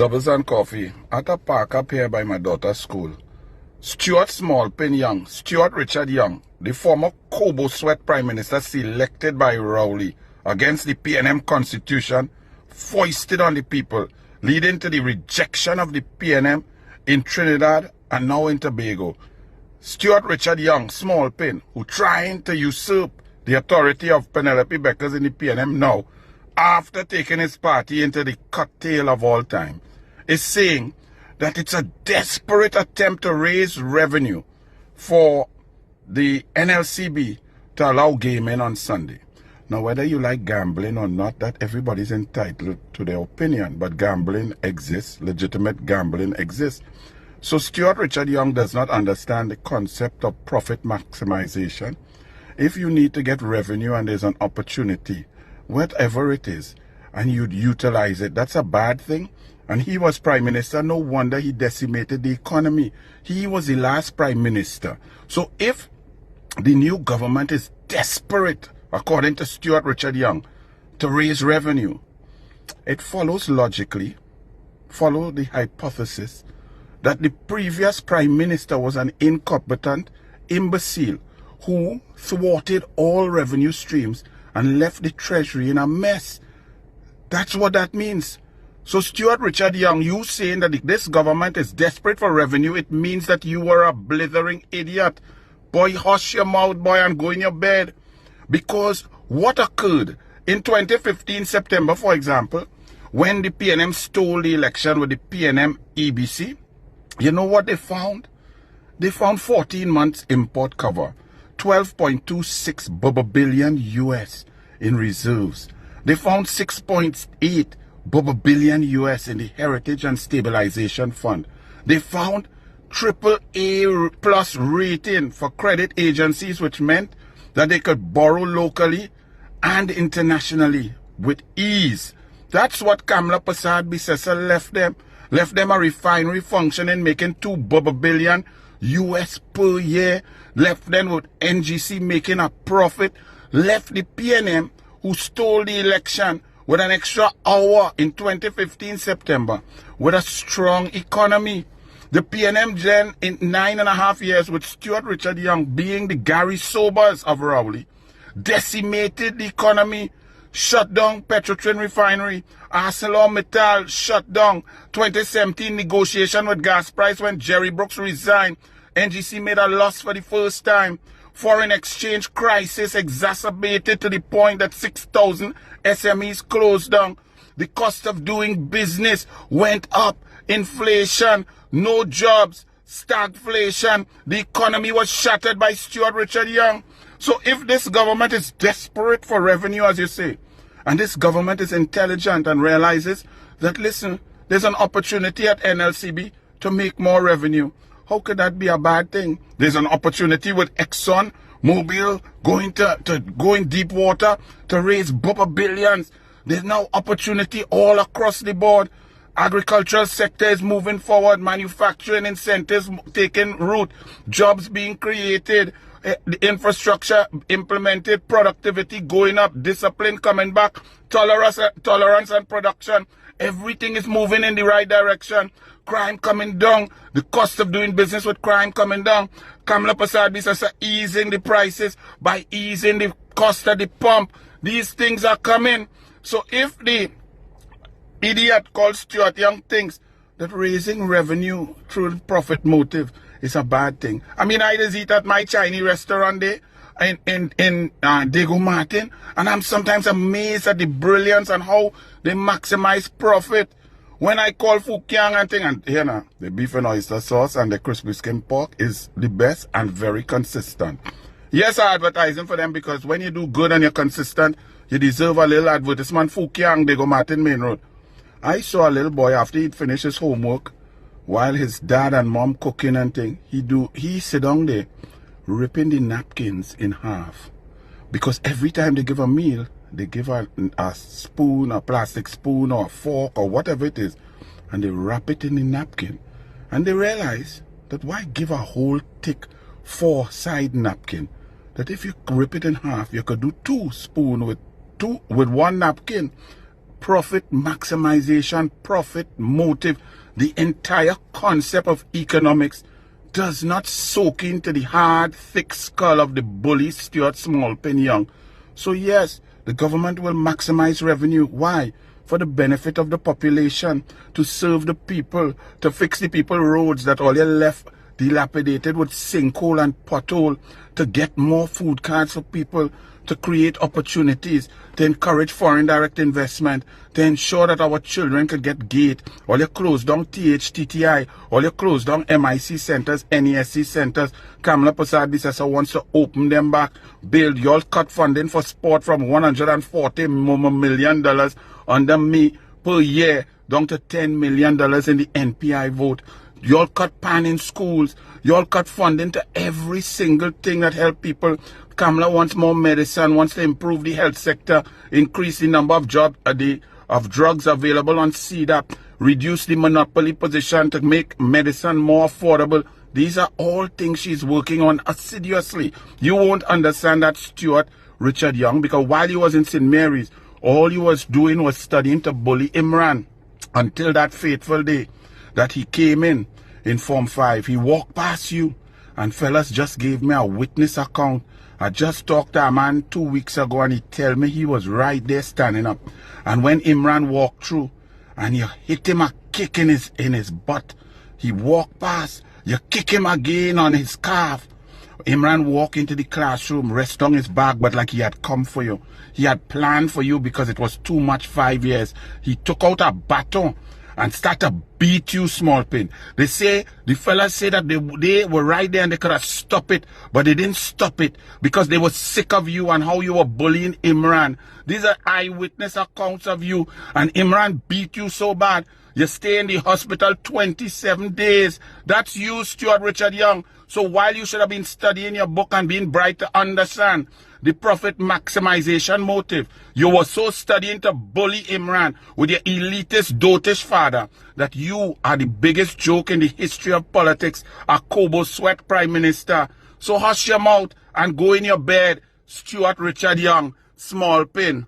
Doubles and coffee at a park up here by my daughter's school. Stuart Pin-Pnm, Stuart Richard Young, the former Kobo Sweat Prime Minister selected by Rowley against the Pnm Constitution, foisted on the people, leading to the rejection of the Pnm in Trinidad and now in Tobago. Stuart Richard Young, Small Pin, who trying to usurp the authority of Penelope Beckers in the Pnm now, after taking his party into the cocktail of all time, is saying that it's a desperate attempt to raise revenue for the NLCB to allow gaming on Sunday. Now, whether you like gambling or not, that everybody's entitled to their opinion, but gambling exists, legitimate gambling exists. So Stuart Richard Young does not understand the concept of profit maximization. If you need to get revenue and there's an opportunity, whatever it is, and you'd utilize it, that's a bad thing. And he was prime minister, no wonder he decimated the economy. He was the last prime minister. So if the new government is desperate, according to Stuart Richard Young, to raise revenue, it follows logically, follow the hypothesis that the previous prime minister was an incompetent imbecile who thwarted all revenue streams and left the treasury in a mess. That's what that means. So Stuart Richard Young, you saying that this government is desperate for revenue, it means that you were a blithering idiot. Boy, hush your mouth, boy, and go in your bed. Because what occurred in 2015 September, for example, when the Pnm stole the election with the Pnm EBC, you know what they found? They found 14 months import cover, 12.26 billion US in reserves. They found 6.8 billion US in the Heritage and Stabilization Fund. They found AAA plus rating for credit agencies, which meant that they could borrow locally and internationally with ease. That's what Kamla Persad-Bissessar left them. Left them a refinery functioning, making $2 billion US per year. Left them with NGC making a profit. Left the Pnm, who stole the election, with an extra hour in 2015 September, with a strong economy. The Pnm then, in 9.5 years, with Stuart Richard Young being the Gary Sobers of Rowley, decimated the economy, shut down Petrotrin refinery, ArcelorMittal shut down, 2017 negotiation with gas price when Jerry Brooks resigned, NGC made a loss for the first time, foreign exchange crisis exacerbated to the point that 6,000 SMEs closed down, the cost of doing business went up, inflation, no jobs, stagflation, the economy was shattered by Stuart Richard Young. So if this government is desperate for revenue, as you say, and this government is intelligent and realizes that, listen, there's an opportunity at NLCB to make more revenue, how could that be a bad thing? There's an opportunity with Exxon Mobil going deep water to raise billions. There's now opportunity all across the board. Agricultural sector is moving forward, manufacturing incentives taking root, jobs being created, the infrastructure implemented, productivity going up, discipline coming back, tolerance and production. Everything is moving in the right direction. Crime coming down, the cost of doing business with crime coming down. Kamla Persad-Bissessar easing the prices by easing the cost of the pump. These things are coming. So if the idiot called Stuart Young thinks that raising revenue through the profit motive is a bad thing. I mean, I just eat at my Chinese restaurant there in Dago Martin, and I'm sometimes amazed at the brilliance and how they maximize profit. When I call Fukiang and thing, and here now, the beef and oyster sauce and the crispy skin pork is the best and very consistent. Yes, I'm advertising for them because when you do good and you're consistent, you deserve a little advertisement. Fukiang, Dago Martin Main Road. I saw a little boy after he'd finished his homework, while his dad and mom cooking and thing, he sit down there, ripping the napkins in half. Because every time they give a meal, they give a spoon, a plastic spoon or a fork or whatever it is, and they wrap it in the napkin. And they realize that why give a whole thick 4-side napkin? That if you rip it in half, you could do 2 spoons with one napkin. profit maximization, profit motive, the entire concept of economics does not soak into the hard, thick skull of the bully Stuart Smallpin Young. So yes, the government will maximize revenue. Why? For the benefit of the population, to serve the people, to fix the people roads that all you left dilapidated with sinkhole and pothole, to get more food cards for people, to create opportunities, to encourage foreign direct investment, to ensure that our children could get gate. All you close down THTTI, all you close down MIC centers, NESC centers. Kamala Prasad Disasa wants to open them back, build. You all cut funding for sport from $140 million under me per year down to $10 million in the NPI vote. You all cut pan in schools. You all cut funding to every single thing that help people. Kamala wants more medicine, wants to improve the health sector, increase the number of drugs available on CDAP, reduce the monopoly position to make medicine more affordable. These are all things she's working on assiduously. You won't understand that, Stuart Richard Young, because while he was in St. Mary's, all he was doing was studying to bully Imran until that fateful day that he came in Form 5. He walked past you, and fellas just gave me a witness account. I just talked to a man 2 weeks ago, and he tell me he was right there standing up. And when Imran walked through, and you hit him a kick in his butt, he walked past, you kick him again on his calf. Imran walked into the classroom, rest on his back, but like he had come for you. He had planned for you because it was too much 5 years. He took out a baton and start to beat you, Smallpin. They say, the fellas say that they were right there and they could have stopped it, but they didn't stop it because they were sick of you and how you were bullying Imran. These are eyewitness accounts of you, and Imran beat you so bad, you stay in the hospital 27 days. That's you, Stuart Richard Young. So while you should have been studying your book and being bright to understand the profit maximization motive, you were so studying to bully Imran with your elitist, dotish father that you are the biggest joke in the history of politics, a Kobo Sweat Prime Minister. So hush your mouth and go in your bed, Stuart Richard Young, Smallpin.